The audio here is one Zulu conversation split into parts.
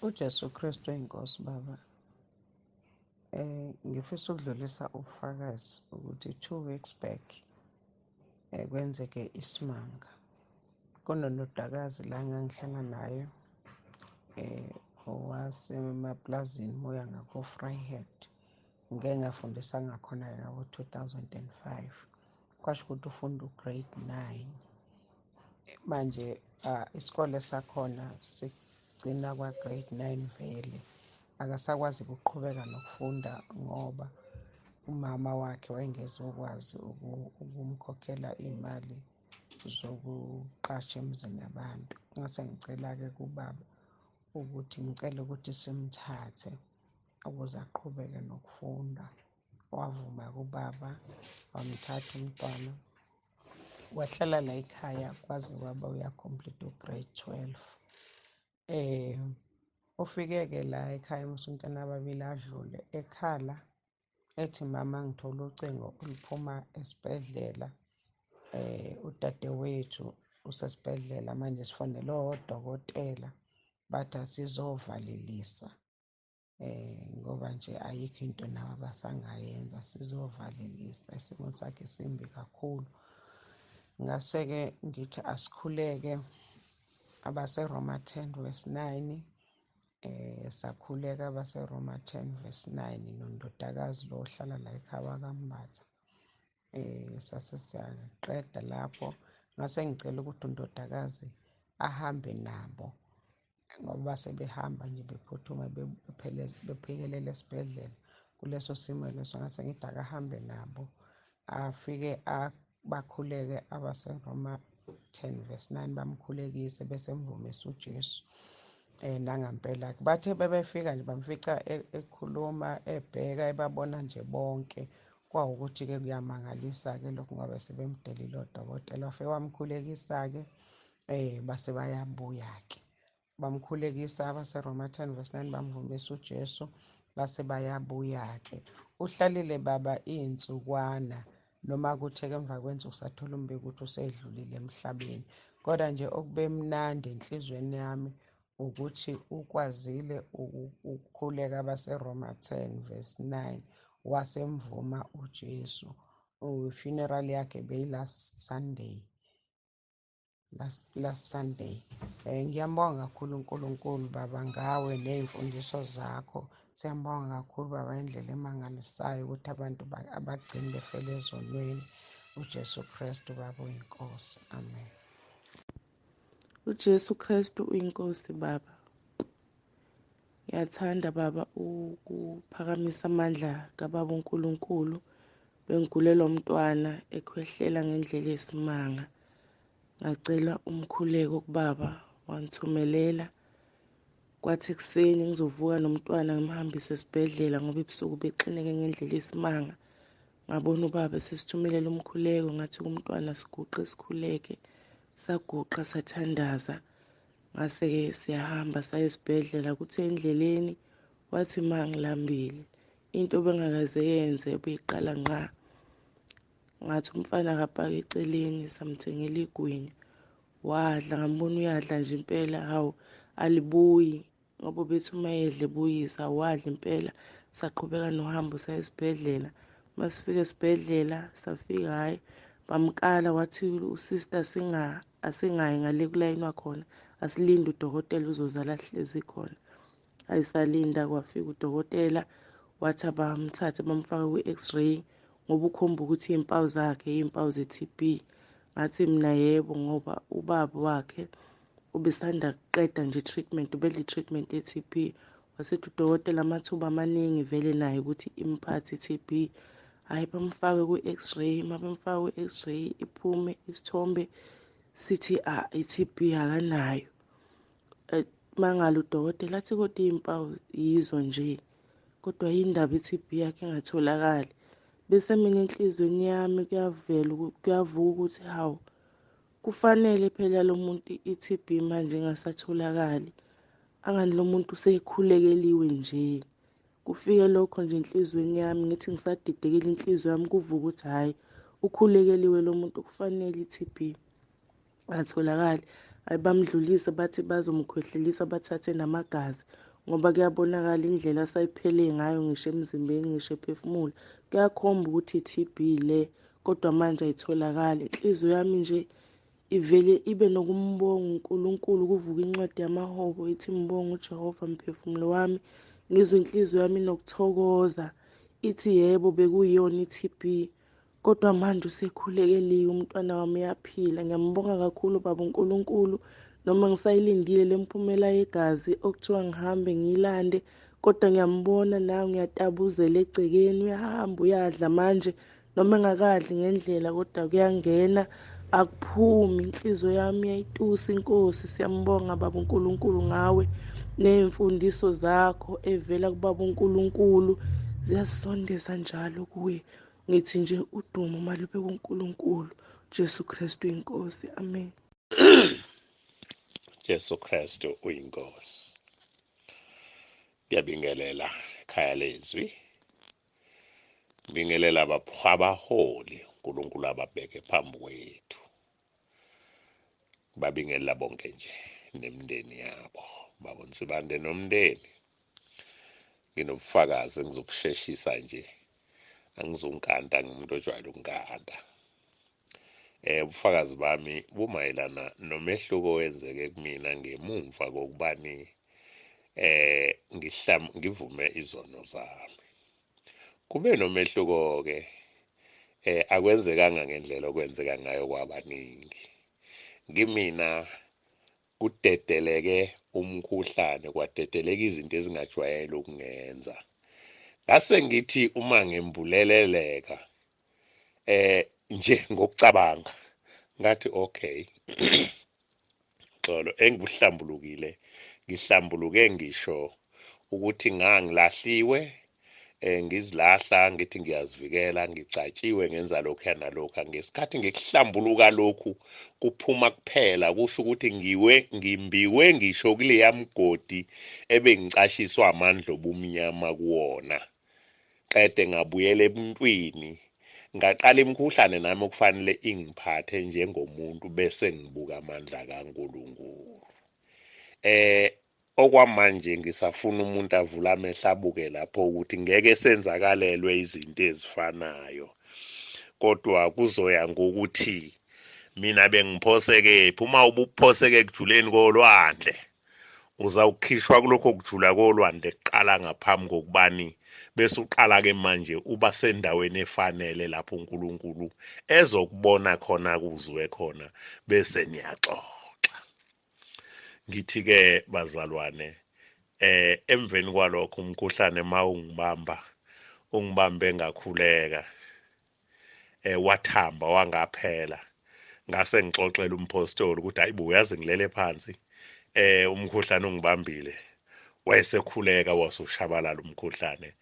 uJesu Kristu inkosi baba. Ngifisa ukudlulisa ubufakazi ukuthi 2 weeks back kwenzeke isimanga. Kunonodakazi la engangihlala naye owasemaplazini moya ngako-Vryheid. Ngike ngafundisa ngakhona ngabo-2005. Kwasho ukuthi ufunda ugrade 9. Manje isikole sakhona sigcina kwa-grade 9 vele. Akasakwazi ukuqhubeka nokufunda ngoba umama wakhe wayengezokwazi ukumkhokhela iy'mali zokuqasha emizini yabantu. Ngase ngicela-ke kubaba ukuthi ngicela ukuthi simthathe ukuze aqhubeke nokufunda. Wavuma kubaba, wamthatha umntwana, wahlala la ekhaya kwaze kwaba uyakhompletha ugrade 12. Ufike-ke la ekhaya umsontwana ababili adlule ekhala ethi mama ngithola ucingo oluphuma esibhedlela. Udadewethu usesibhedlela manje sifonele odokotela bathi asizovalelisa ngoba nje ayikho into nabo abasangayenza, sizovalelisa, isimo sakhe simbi kakhulu. Ngase-ke ngithi asikhuleke abaseRoma 10 verse 9. Sakhuleka abaseRoma 10 verse 9 nondodakazi lo ohlala la ekhaya wakambatha. Sase siyaqeda lapho ngase ngicela ukuthi undodakazi ahambe nabo ngoba sebehamba nje bephuthuma bephekelela esibhedlela kuleso simo leso. Ngase ngithi akahambe nabo afike bakhuleke abaseRoma 10 verse 9 bamkhulekise bese mvumisa uJesu. Nangampela-ke bathe bebefika nje bamfica ekhuluma ebheka ebabona nje bonke. Kwawukuthi-ke kuyamangalisa-ke lokhu ngoba sebemdelile odokotela. Wafike wamkhulekisa-ke base bayabuya-ke. Bamkhulekisa abaseRoma 10 verse 9 bamvumisa uJesu base bayabuya-ke. Uhlalile baba iy'nsukwana noma kuthe-ke emva kwensuku sathola umbiko ukuthi usedlulile emhlabeni. Kodwa nje okube mnandi enhlizweni yami ukuthi ukwazile ukukhuleka abaseRoma 10 verse 9 wasemvuma uJesu. Funeral yakhe beyi-last Sunday. Ngiyambonga kakhulu uNkulunkulu baba ngawe ney'mfundiso zakho. Siyambonga kakhulu baba indlela emangalisayo ukuthi abantu abagcini befele ezonweni. uJesu Kristu baba uyinkosi. Amen. uJesu Kristu uyinkosi baba. Ngiyathanda baba ukuphakamisa amandla kababa uNkulunkulu. Bengigulelwa umntwana ekhwehlela ngendlela yesimanga. Ngacela umkhuleko kubaba wangithumelela. Kwathi ekuseni ngizovuka nomntwana ngimhambise esibhedlela ngoba ebusuku bexineke ngendlela yesimanga. Ngabona ubaba sesithumelela umkhuleko ngathi kumntwana siguqe sikhuleke. Saguqa sathandaza. Ngase-ke siyahamba saya esibhedlela. Kuthe endleleni wathi mangilambile into bengakaze yenze beyiqala ngqa. Ngathi umfana kapaka eceleni samthengela igwinya. Wadla ngambona uyadla nje impela hawu alibuyi ngoba bethi uma yedle buyisa wadla impela. Saqhubeka nohambo saya esibhedlela. Masifika esibhedlela safika hayi bamkala wathi usister asingayi ngale kulayinwa khona asilinde udokotela uzozala hlezi khona. Ayisalinda kwafika udokotela wathi abamthathe bamfaka kwi-X-ray ngoba ukhomba ukuthi iy'mpawu zakhe iy'mpawu ze-TB. Ngathi mina yebo ngoba ubaba wakhe ubesanda kuqeda nje treatment ubedla i-treatment ye-TB. Wasethi udokotela amathuba amaningi vele naye ukuthi imphathe i-TB. Hayi bamfake kwi-X-ray mabemfaka kwi-X-ray iphume isithombe sithi i-TB akanayo. Mangala udokotela athi kodwa iy'mpawu yizo nje kodwa yindaba i-TB yakhe engatholakali. Bese mina enhlizweni yami kuyavuka ukuthi hawu kufanele phela lo muntu i-TB manje engasatholakali. Angani lo muntu sekhulekeliwe nje. Kufike lokho nje enhlizweni yami ngithi ngisadidekile inhliziyo yami kuvuka ukuthi hhayi ukhulekeliwe lo muntu kufanele i-TB atholakali. Bamdlulise bathi bazomkhwehlelisa bathathe namagazi ngoba kuyabonakala indlela asayiphele ngayo ngisho emzimbeni ngisho ephefumula. Kuyakhomba ukuthi i-TB le, kodwa manje ayitholakali. Inhliziyo yami nje ivele ibe nokumbonga uNkulunkulu. Kuvuka incwadi yamaHobo ithi mbonga uJehova mphefumulo wami. Ngizwe inhliziyo yami nokuthokoza ithi yebo bekuyiyona i-TB, kodwa manje usekhulekeliwe, umntwana wami uyaphila. Ngiyambonga kakhulu Baba uNkulunkulu. Noma ngisayilindile le mphumela yegazi okuthiwa ngihambe ngiyilande, kodwa ngiyambona nawe, ngiyatabuzela egcekeni, uyahamba uyadla manje, noma engakadli ngendlela kodwa kuyangena akuphumi. Inhliziyo yami iyayitusa inkosi. Siyambonga Baba uNkulunkulu ngawe ney'mfundiso zakho evela kuBaba uNkulunkulu ziyasondeza njalo kuye. Ngithi nje udumo malube kuNkulunkulu. Jesu Kristu inkosi. Amen. Jesu Kristu uyinkosi. Ngiyabingelela ekhaya leZwi. Ngibingelela abaholi uNkulunkulu ababeke phambi kwethu. Babingelela bonke nje nemindeni yabo. Babonsibande nomndeni. Nginobufakazi engizobusheshisa nje. Angizunkanta, ngumuntu ojwayele ukunkanta. Ubufakazi bami bumayelana nomehluko owenzeke kumina ngemumva kokubani ngivume izono zami. Kube nomehluko ke akwenzekanga ngendlela okwenzeka ngayo kwabaningi. Kimina kudedeleke umkhuhlane, kwadedeleka izinto ezingajwayele ukungenza. Ngase ngithi uma ngembuleleleka nje ngokucabanga ngathi okay xolo engibuhlambulukile, ngihlambuluke ngisho ukuthi ngangilahliwe, ngizilahla ngithi ngiyazivikela, ngicatshiwe, ngenza lokhu nalokhu. Ngesikhathi ngikuhlambuluka lokhu kuphuma kuphela, kusho ukuthi ngimbiwe ngisho kuleya mgodi ebengicashiswa amandla obumnyama kuwona. Qede ngabuyela ebuntwini, ngaqala imikhuhlane nami okufanele ingiphathe njengomuntu bese ngibuka amandla kaNkulunkulu. Okwamanje ngisafuna umuntu avule amehlo abuke lapho ukuthi ngeke senzakalelwe izinto ezifanayo, kodwa kuzoya ngokuthi mina bengiphoseke uma ubuphoseke ekujuleni kolwandle, uzawukhishwa kulokho kujula kolwandle kuqala ngaphambi kokubani, bese uqala ke manje uba sendaweni efanele lapho uNkulunkulu ezokubona khona, kuzwe khona, bese niyaxoxa. Ngithi ke bazalwane, emveni kwalokho umkhuhlane ungibambe ngakhuleka, wathamba wangaphela. Ngase ngixoxela umpostoli ukuthi hayibo, uyazi ngilele phansi, umkhuhlane ungibambile. Wayesekhuleka wasushabalala umkhuhlane.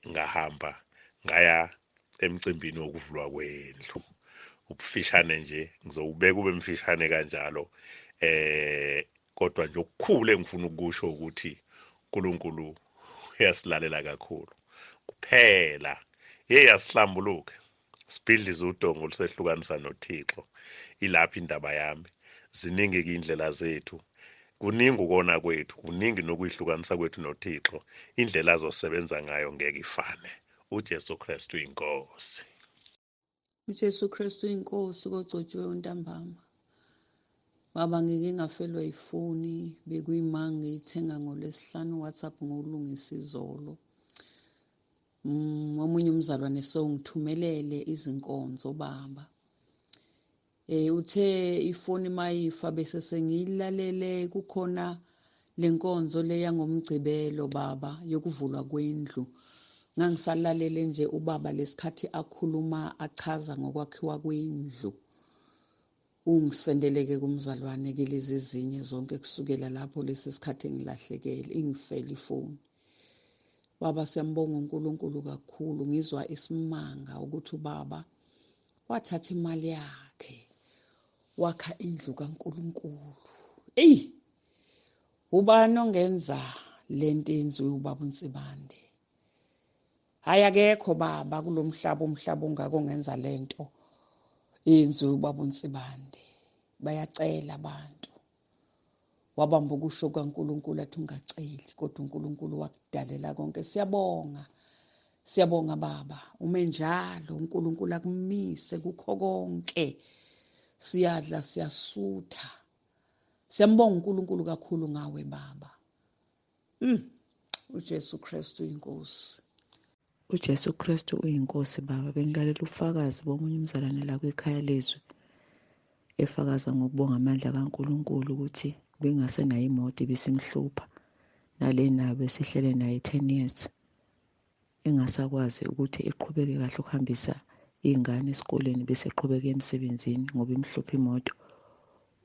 Ngahamba ngaya emcimbini wokuvulwa kwendlu. Ubufishane nje ngizowubeka ube mfishane kanjalo, kodwa nje okukhulu engifuna ukusho ukuthi uNkulunkulu uyasilalela kakhulu kuphela. Yasihlambuluke sibhidlize udongo olusehlukanisa noThixo. Ilapha indaba yami. Ziningi indlela zethu, kuningi ukona kwethu, kuningi nokuyihlukanisa kwethu noThixo. Indlela azosebenza ngayo ngeke ifane. uJesu Kristu inkosi. uJesu Kristu inkosi kogcotshiwe untambama. Baba, ngike ngafelwa yifoni, bekuyimanga ngiyithenga ngoLwesihlanu, WhatsApp ngolungisa izolo. Omunye umzalwane ngithumelele izinkonzo baba. Uthe ifoni mayifa bese sengiyilalele, kukhona lenkonzo leya ngomgcibelo baba yokuvulwa kwendlu. Ngangisalalele nje ubaba lesikhathi akhuluma achaza ngokwakhiwa kwendlu. Ungisendeleke kumzalwane ke lezi ezinye zonke kusukela lapho lesi sikhathi engilahlekele, ingifela ifoni. Baba, siyambonga uNkulunkulu kakhulu. Ngizwa isimanga ukuthi ubaba wathatha imali yakhe wakha indlu kaNkulunkulu. Ubani ongenza lento enziwe ubaba uNsibande? Hayi, akekho baba kulomhlaba, umhlaba ongaka ongenza lento yenziwe ubaba uNsibande. Bayacela abantu wabamba ukusho kaNkulunkulu athi ungaceli, kodwa uNkulunkulu wakudalela konke. Siyabonga Baba, ume njalo uNkulunkulu akumise kukho konke. Siyadla, siyasutha. Siyambonga uNkulunkulu kakhulu ngawe Baba. uJesu Kristu inkosi. uJesu Kristu uyinkosi Baba. Bengilalela ubufakazi bomunye umzalwane la kwekhaya leZwi efakaza ngokubonga amandla kaNkulunkulu ukuthi bengasenayo imoto ibisimhlupha, nale nayo besihlele naye 10 years engasakwazi ukuthi iqhubeke kahle ukuhambisa iy'ngane esikoleni, bese eqhubeke emsebenzini ngoba imhlupha imoto.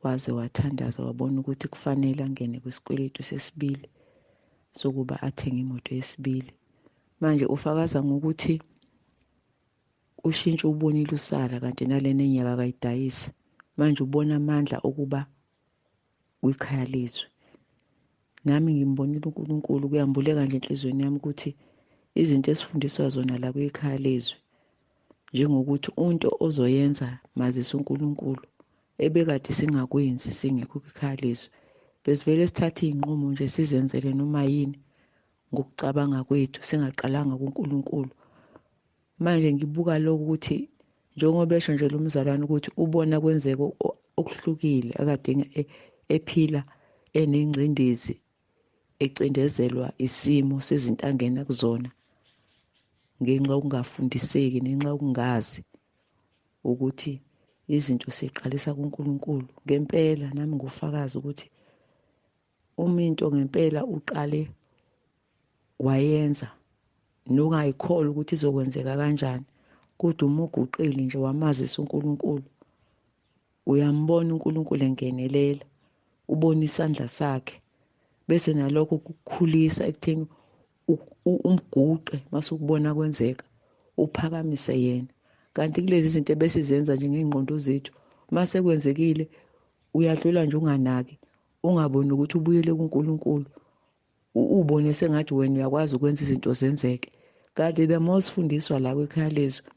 Waze wathandaza wabona ukuthi kufanele angene kwisikweletu sesibili sokuba athenge imoto yesibili. Manje ufakaza ngokuthi ushintsho ubonile usala, kanti nalena enyaka kayidayisi. Manje ubona amandla okuba kwikhaya leZwi. Nami ngimbonile uNkulunkulu, kuyambuleka nje enhlizweni yami ukuthi izinto esifundiswa zona la kwikhaya leZwi, njengokuthi into ozoyenza mazisa uNkulunkulu ebekade singakwenzi singekho kwikhaya leZwi, besivele sithathe iy'nqumo nje sizenzele noma yini ngokucabanga kwethu singaqalanga kuNkulunkulu. Manje ngibuka lokhu ukuthi njengoba esho nje lo mzalwane ukuthi ubona kwenzeka okuhlukile, akade ephila enengcindezi, ecindezelwa isimo sezinto angena kuzona ngenxa yokungafundiseki, ngenxa yokungazi ukuthi izinto siqalisa kuNkulunkulu. Ngempela nami ngufakazi ukuthi into ngempela uqale wayenza nongayikholwa ukuthi izokwenzeka kanjani, kodwa uma uguqile nje wamazisa uNkulunkulu, uyambona uNkulunkulu engenelela, ubona isandla sakhe, bese nalokho kukukhulisa ekutheni umguqe masukubona kwenzeka, uphakamise yena. Kanti kulezi zinto ebesizenza nje ngey'ngqondo zethu, mase kwenzekile uyadlula nje unganaki, ungaboni ukuthi ubuyele kuNkulunkulu, ubone sengathi wena uyakwazi ukwenza izinto zenzeke. Kanti the more sifundiswa la kwekhaya leZwi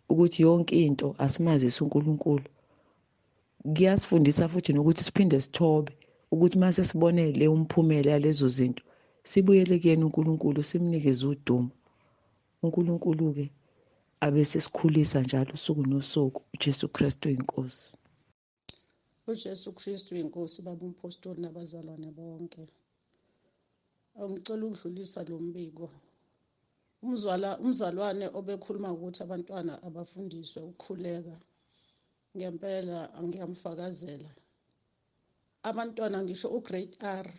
ukuthi yonke into asimazise uNkulunkulu, kuyasifundisa futhi nokuthi siphinde sithobe ukuthi mase sibone le umphumela yalezo zinto, sibuyele kuyena uNkulunkulu, simnikeze udumo. uNkulunkulu-ke abesesikhulisa njalo usuku nosuku. uJesu Kristu inkosi. uJesu Kristu inkosi. Baba umpostoli nabazalwane bonke, ngicela ukudlulisa lo mbiko. Umzalwane obekhuluma ukuthi abantwana abafundiswe ukukhuleka, ngempela ngiyamfakazela. Abantwana ngisho ugrade R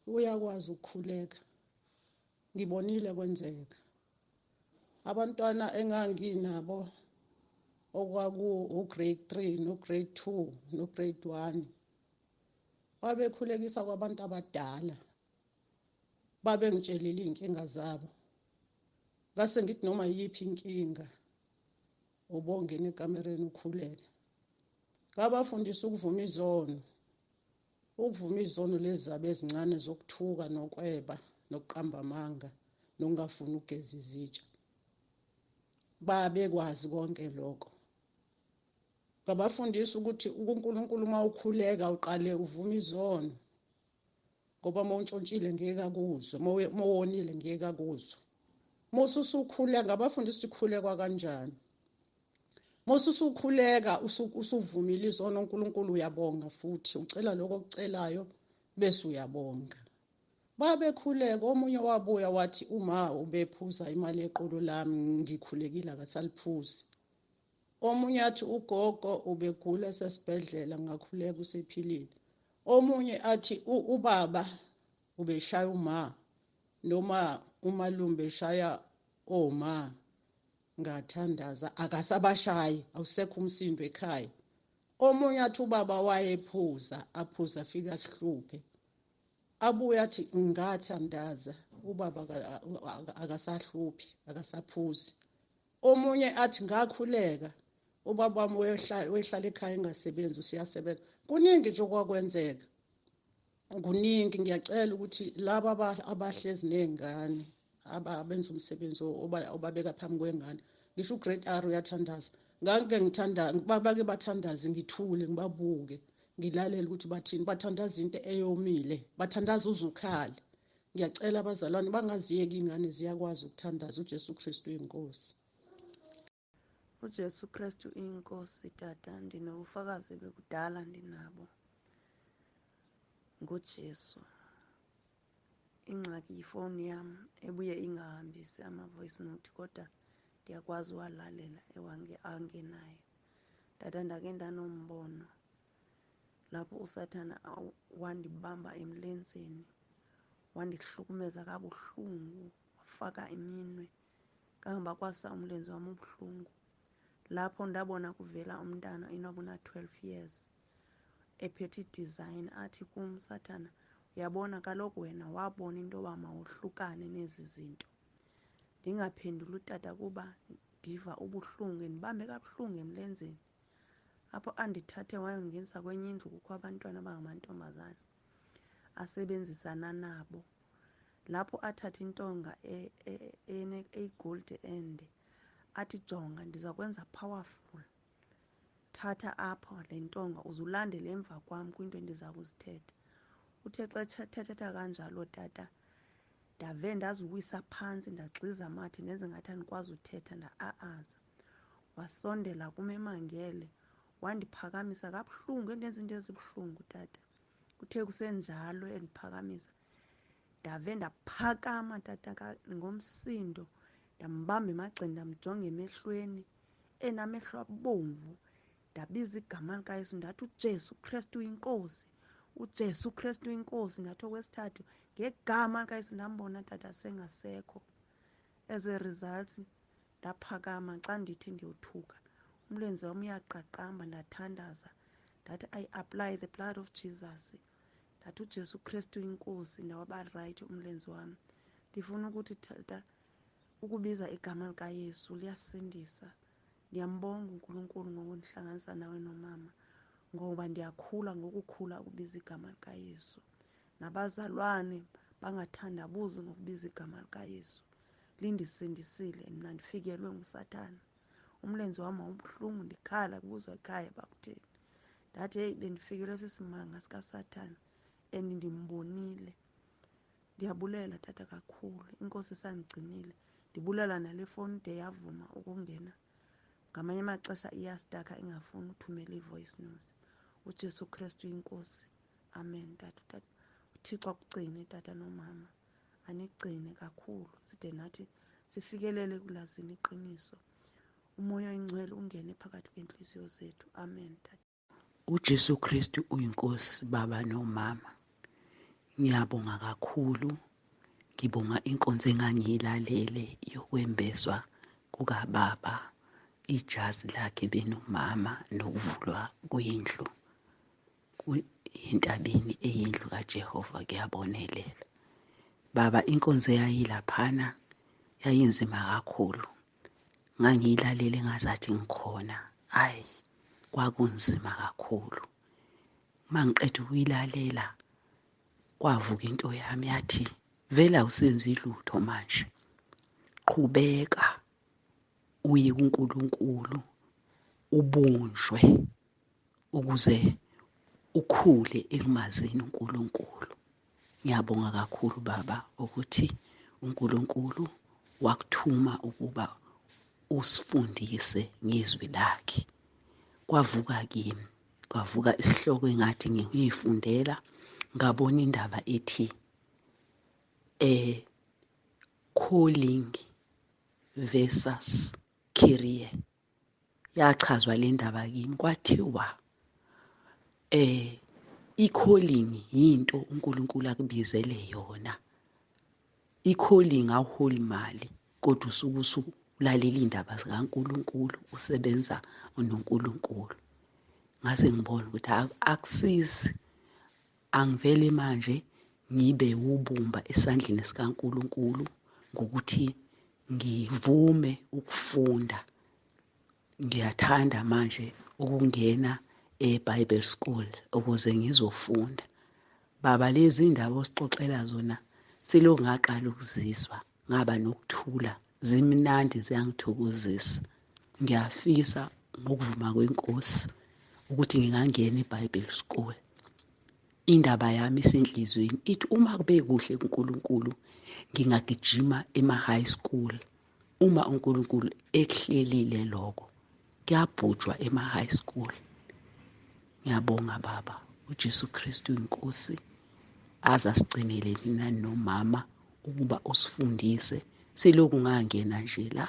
uyakwazi ukukhuleka, ngibonile kwenzeka. Abantwana enganginabo okwaku-grade 3 no-grade 2 no-grade 1 babekhulekisa kwabantu abadala, babengitshelile iy'nkinga zabo. Ngase ngithi noma yiphi inkinga ubongena ekamereni ukhuleke. Ngabafundisa ukuvuma izono, lezi zabo ezincane zokuthuka nokweba nokuqamba amanga nokungafuni ukugeza izitsha. Babekwazi konke lokho. Ngabafundisa ukuthi uNkulunkulu uma ukhuleka uqale uvuma izono, ngoba uma untshontshile ngeke akuzwe, uma wonile ngeke akuzwe. Mose usukhuleka, ngabafundisa ukukhulekwa kanjani. Mose usukhuleka usuvumile izono, uNkulunkulu uyabonga futhi ucela lokho okucelayo bese uyabonga. Babekhuleka, omunye wabuya wathi uma ubephuza imali yeqolo lami ngikhulekile akasaliphuzi. Omunye athi ugogo ubegula esesibhedlela ngakhuleka usephilile. Omunye athi ubaba ubeshaya uma, noma umalume beshaya oma, ngathandaza akasabashayi, awusekho umsindo ekhaya. Omunye athi ubaba wayephuza, aphuza afika asihluphe. Abuye athi ngathandaza ubaba akasahluphi, akasaphuzi. Omunye athi ngakhuleka ubaba wami wehlala ekhaya engasebenzi, usiyasebenza. Kuningi nje okwakwenzeka, kuningi. Ngiyacela ukuthi laba abahlezi ney'ngane abenza umsebenzi obabeka phambi kwengane, ngisho ugrade R uyathandaza, ngake ngithandaza, bake bathandaze ngithule ngibabuke, ngilalela ukuthi bathini. Bathandaza into eyomile, bathandaza uzukhali. Ngiyacela abazalwane bangaziyeki ingane ziyakwazi ukuthandaza. uJesu Kristu uyinkosi. uJesu Kristu uyinkosi tata. Ndinobufakazi bekudala ndinabo ngoJesu. Ingxaki yifowuni yam ebuye ingahambisi ama-voice note, kodwa ndiyakwazi uwalalela angenayo. Tata, ndake ndanombono lapho usathana wandibamba emlenzeni, wandihlukumeza kabuhlungu, wafaka iminwe kangoba kwasa umlenze wami ubuhlungu. Lapho ndabona kuvela umntana inobuna 12 years ephethe i-design, athi kum usathana, uyabona kaloku wena wabona into yoba mawuhlukane nezi zinto. Ndingaphenduli utata kuba ndiva ubuhlungu, ndibambe kabuhlungu emlenzeni. Apho andithathe wayongenisa kwenye indlu, kukho abantwana abangamantombazana asebenzisana nabo. Lapho athatha intonga eyi-gold ende, athi jonga ndiza kwenza powerful. Thatha apho le ntonga uzulandele emva kwam kwinto endiza kuzithetha. Uthe xa thetha kanjalo tata, ndave ndaziwisa phantsi, ndagxiza amathe, ndenze ngathi andikwazi uthetha, nda-aaza. Wasondela kum emangele, wandiphakamisa kabuhlungu, endenza into ezibuhlungu tata. Kuthe kusenjalo endiphakamisa, ndave ndaphakama tata ngomsindo, ndambamba emagxeni, ndamjonga emehlweni, enamehlo abomvu. Ndabiza igama likaYesu, ndathi uJesu Kristu uyinkosi, uJesu Kristu uyinkosi. Ndathi okwesithathu, ngegama likaYesu, ndambona tata sengasekho. As a result, ndaphakama. Xa ndithi ndiyothuka, umlenze wam uyaqaqamba, ndathandaza. Ndathi I apply the blood of Jesus. Ndathi uJesu Kristu uyinkosi, ndawaba rayithi umlenze wami. Ndifuna ukuthi tata, ukubiza igama likaYesu liyasindisa. Ndiyambonga uNkulunkulu ngokundihlanganisa nawe nomama, ngoba ndiyakhula ngokukhula ukubiza igama likaYesu. Nabazalwane bangathandabuzi ngokubiza igama likaYesu. Lindisindisile mna, ndifikelwe nguSathana. Umlenze wami wawubuhlungu, ndikhala kubuzwa ekhaya bakutheni. Ndathi heyi, bendifikelwe sisimanga sikaSathana and ndimbonile. Ndiyabulela tata kakhulu, inkosi isandigcinile. Ndibulela nale fowuni de yavuma ukungena. Ngamanye amaxesha iyastaka ingafuni uthumela i-voice note. uJesu Kristu uyinkosi. Amen tata. uThixo akugcine tata nomama, anigcine kakhulu side nathi sifikelele kulazini iqiniso. Umoya oyingcwele ungene phakathi kwentliziyo zethu. Amen tata. uJesu Kristu uyinkosi baba nomama. Ngiyabonga kakhulu, ngibonga inkonzo engangiyilalele yokwembeswa kukababa, ijazi lakhe benomama nokuvulwa kwendlu entabeni eyindlu kaJehova. Kuyabonelela baba, inkonzo eyayilaphana yayinzima kakhulu. Ngangiyilalele ngazathi ngikhona, hayi kwakunzima kakhulu. Mangiqeda ukuyilalela, kwavuka into yami yathi vele awusenzi lutho manje, qhubeka uye kuNkulunkulu ubunjwe ukuze ukhule ekumazini uNkulunkulu. Ngiyabonga kakhulu baba ukuthi uNkulunkulu wakuthuma ukuba usifundise ngezwi lakhe. Kwavuka kimi, kwavuka isihloko engathi ngiyifundela, ngabona indaba ethi calling versus career. Yachazwa le ndaba kimi, kwathiwa i-calling yinto uNkulunkulu akubizele yona. I-calling awuholi mali, kodwa usuke usulalela indaba zikaNkulunkulu, usebenza noNkulunkulu. Ngase ngibona ukuthi akusizi, angivele manje ngibe ubumba esandleni sikaNkulunkulu ngokuthi ngivume ukufunda. Ngiyathanda manje ukungena e-Bible school ukuze ngizofunda. Baba, lezi indaba osixoxela zona selokhu ngaqala ukuzizwa, ngaba nokuthula, zimnandi, ziyangithokozisa. Ngiyafisa ngokuvuma kwenkosi ukuthi ngingangena eBible School. Indaba yami esenhlizweni ithi uma kube kuhle kuNkulunkulu ngingagijima ema-high school. Uma uNkulunkulu ekuhlelile lokho, kuyabhujwa ema-high school. Ngiyabonga Baba, uJesu Kristu inkosi aze asigcinele nina nomama ukuba usifundise. Selokhu ngangena nje la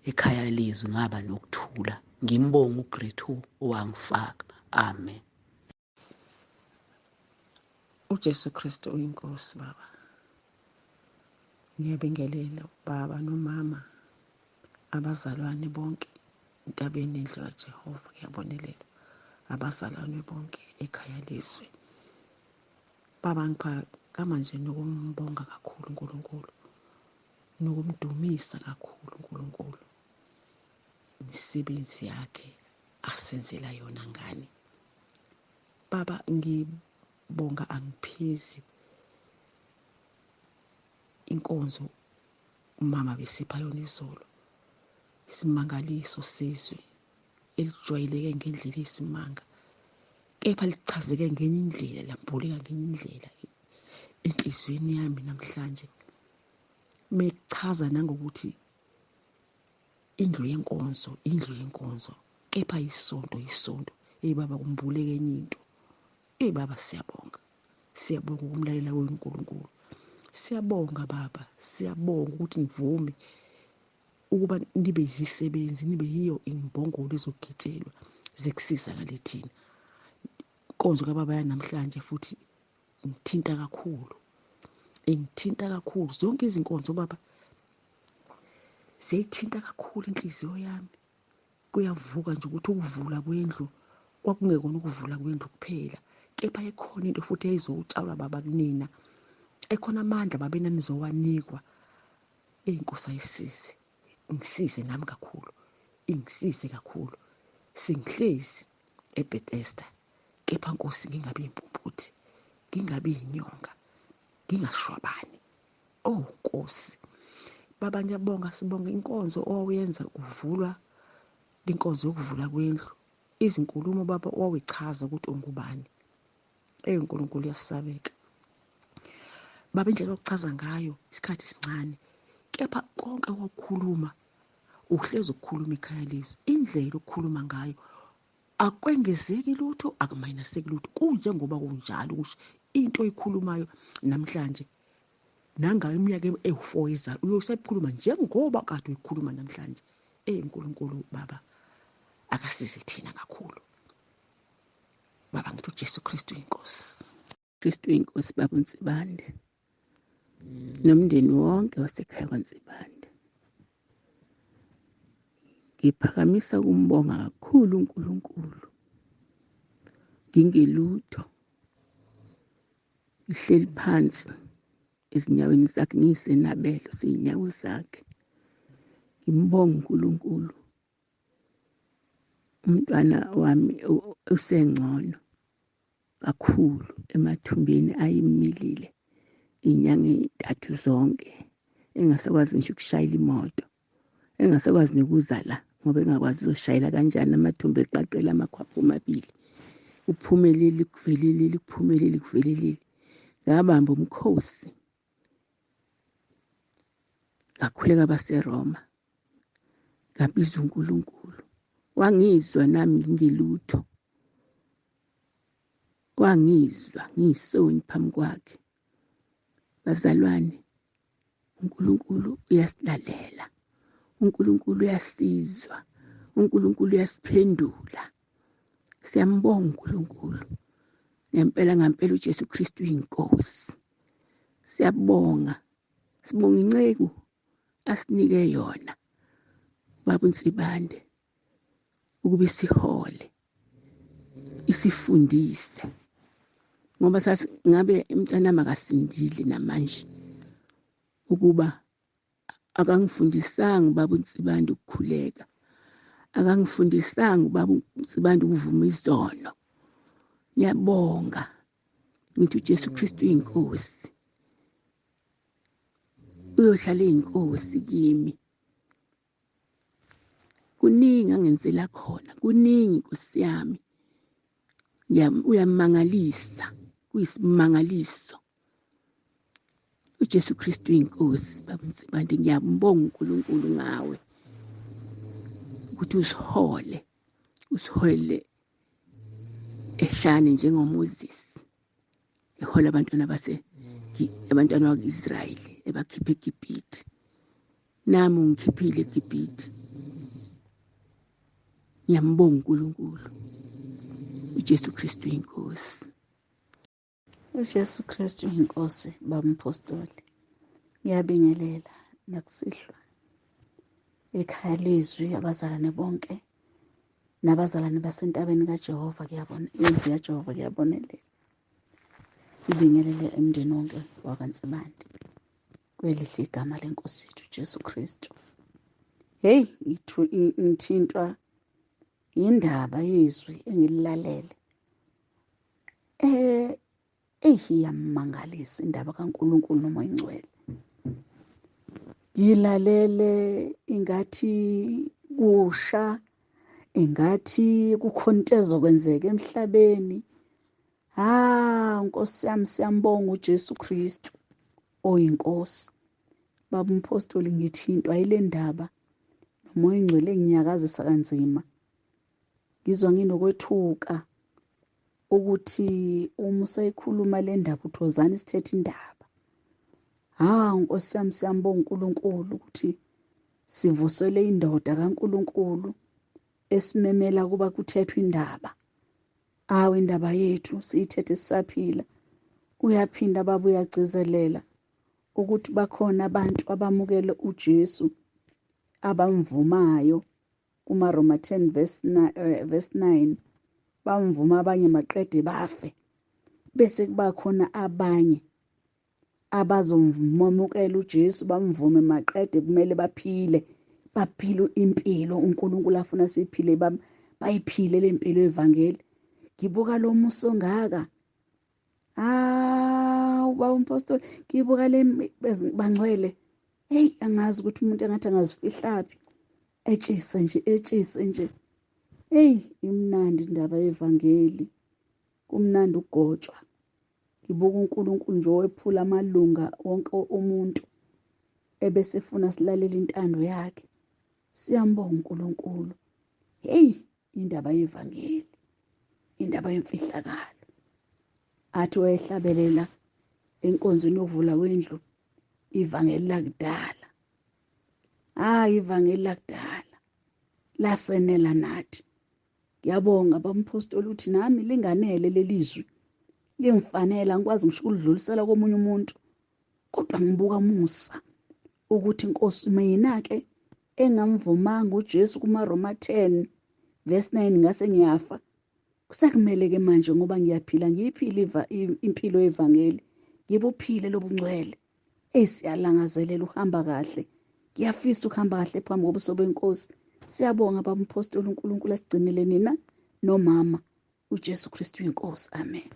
ekhaya leZwi ngaba nokuthula. Ngimbonga uGreat owangifaka. Amen. uJesu Kristu uyinkosi Baba. Ngiyabingelela ubaba nomama, abazalwane bonke entabeni endlu kaJehova. Ngiyabonelela abazalwane bonke ekhaya leZwi. Baba, ngiphakama nje nokumbonga kakhulu uNkulunkulu, nokumdumisa kakhulu uNkulunkulu, imisebenzi yakhe asenzela yona ngani. Baba, ngibonga angiphezi inkonzo umama besipha yona izolo, isimangaliso sezwi elijwayeleke ngendlela yesimanga, kepha lichazeke ngenye indlela, lambuleka ngenye indlela enhliziyweni yami namhlanje. Mekuchaza nangokuthi indlu yenkonzo, kepha isonto. Baba, kumbuleke enye into. Baba, siyabonga ukumlalela wenu uNkulunkulu. Siyabonga Baba, siyabonga ukuthi nivume ukuba nibe yizisebenzi, nibe yiyo imbongolo ezogitshelwa zekusizakale thina. Inkonzo kaBaba yanamhlanje futhi ingithinta kakhulu. Zonke izinkonzo Baba ziyayithinta kakhulu inhliziyo yami. Kuyavuka nje ukuthi ukuvula kwendlu kwakungekona ukuvula kwendlu kuphela, kepha ekhona into futhi eyayizowutshalwa Baba kunina. Ekhona amandla Baba enanizowanikwa. Inkosi ayisize, ngisize nami kakhulu, ingisize kakhulu. Sengihlezi eBethesda, kepha Nkosi ngingabi impumputhe, ngingabi inyonga, ngingashwabani. Oh Nkosi Baba, ngiyabonga, sibonga inkonzo owayenza kuvulwa, inkonzo yokuvula kwendlu. Izinkulumo Baba owayichaza ukuthi ungubani. UNkulunkulu uyasabeka Baba, indlela yokuchaza ngayo isikhathi esincane, kepha konke okukhuluma uhlezi ukukhuluma ekhaya leZwi. Indlela okukhuluma ngayo akwengezeki lutho, akumayinaseki lutho. Kunjengoba kunjalo ukuthi into oyikhulumayo namhlanje nangayo iminyaka ewu-4 ezayo uyosayikhuluma njengoba kade uyikhuluma namhlanje. UNkulunkulu Baba akasize thina kakhulu. Baba, ngithi uJesu Kristu inkosi. Kristu inkosi Baba uNsibande nomndeni wonke wasekhaya kwaNsibande. Ngiphakamisa ukumbonga kakhulu uNkulunkulu. Ngingelutho, ngihleli phansi ezinyaweni zakhe, ngiyisenabelo seyinyawo zakhe. Ngimbonga uNkulunkulu. Umntwana wami usengcono kakhulu, emathumbeni ayimilile inyanga 3 zonke, engasakwazi ngisho ukushayela imoto, engasakwazi nokuzala ngoba engakwazi ukushayela kanjani, amathumbu eqaqela amakhwapha omabili. Uphumelele kuvelelile. Ngabamba umkhosi ngakhuleka baseRoma, ngabiza uNkulunkulu. Wangizwa nami ngingelutho, wangizwa ngiyisoni phambi kwakhe. Bazalwane, uNkulunkulu uyasilalela, uNkulunkulu uyasizwa, uNkulunkulu uyasiphendula. Siyambonga uNkulunkulu. Ngempela uJesu Kristu uyinkosi. Siyabonga, sibonga inceku asinike yona Baba uNsibande, ukuba isihole, isifundise. Ngoba sathi ngabe umntanami akasindile namanje, ukuba akangifundisanga Baba uNsibande ukukhuleka, akangifundisanga Baba uNsibande ukuvuma izono. Ngiyabonga, ngithi uJesu Kristu uyinkosi, uyohlala eyinkosi kimi. Kuningi angenzela khona, kuningi Nkosi yami. Uyamangalisa, kuyisimangaliso. uJesu Kristu inkosi. Bantu ngiyambonga uNkulunkulu ngawe ukuthi usiholele ehlane njengoMoses ehola abantwana bakwa-Israyeli ebakhipha eGibhithe. Nami ungikhiphile eGibhithe. Ngiyambonga uNkulunkulu. uJesu Kristu inkosi. uJesu Kristu inkosi. Baba Mpostoli, ngiyabingelela nakusihlwa ekhaya leZwi, abazalwane bonke nabazalwane basentabeni kaJehova. Kuyabona indlu yaJehova, kuyabonelela. Ngibingelele emndeni wonke wakaNsibande kwelihle igama lenkosi yethu uJesu Kristu. Hey, ngithintwa indaba yezwi engililalele. Iyamangalisa indaba kaNkulunkulu noMoya Ingcwele. Ngilalele ingathi kusha, ingathi kukhontezo kwenzeka emhlabeni. Nkosi yami, siyambonga uJesu Kristu oyinkosi. Baba Mpostoli, ngithintwa yile ndaba noMoya Ingcwele enginyakazisa kanzima. Ngizwa nginokwethuka ukuthi uma usayikhuluma le ndaba uthozani sithethe indaba. Nkosi yami, siyambonga uNkulunkulu ukuthi sivusele indoda kaNkulunkulu esimemela kuba kuthethwe indaba. Indaba yethu siyithethe sisaphila. Uyaphinda baba, uyagcizelela ukuthi bakhona abantu abamukele uJesu abamvumayo kumaRoma 10 verse 9. Bamvuma abanye maqede bafe. Bese kuba khona abanye abazomamukela uJesu bamvume maqede kumele baphile impilo uNkulunkulu afuna siphile, bayiphile le mpilo evangeli. Ngibuka lo muso ngaka. Ubaba Mpostoli, ngibuka le bangcwele. Angazi ukuthi umuntu engathi angazifihlaphi. Etshise nje. Imnandi indaba yevangeli. Kumnandi ukugotshwa. Ngibuka uNkulunkulu nje owephula amalunga wonke omuntu ebese efuna silalela intando yakhe. Siyambonga uNkulunkulu. Indaba yevangeli, indaba yemfihlakalo. Athi wayehlabelela enkonzweni yokuvula kwendlu ivangeli lakudala. Ivangeli lakudala lasenela nathi. Ngiyabonga baMphostoli ukuthi nami linganele lelizwi. Limfanele, angikwazi ngisho ukudlulisela komunye umuntu. Kodwa ngibuka musa ukuthi inkosi mina-ke engamvumanga uJesu kumaRoma 10 verse 9 ngase ngiyafa. Kusekumele-ke manje ngoba ngiyaphila, ngiyiphile impilo yevangeli. Ngibuphile lobungcwele. Siyalangazelela uhamba kahle. Ngiyafisa ukuhamba kahle phambi kobuso benkosi. Siyabonga baba Mpostoli, uNkulunkulu asigcinele nina nomama uJesu Kristu inkosi. Amen.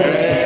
Say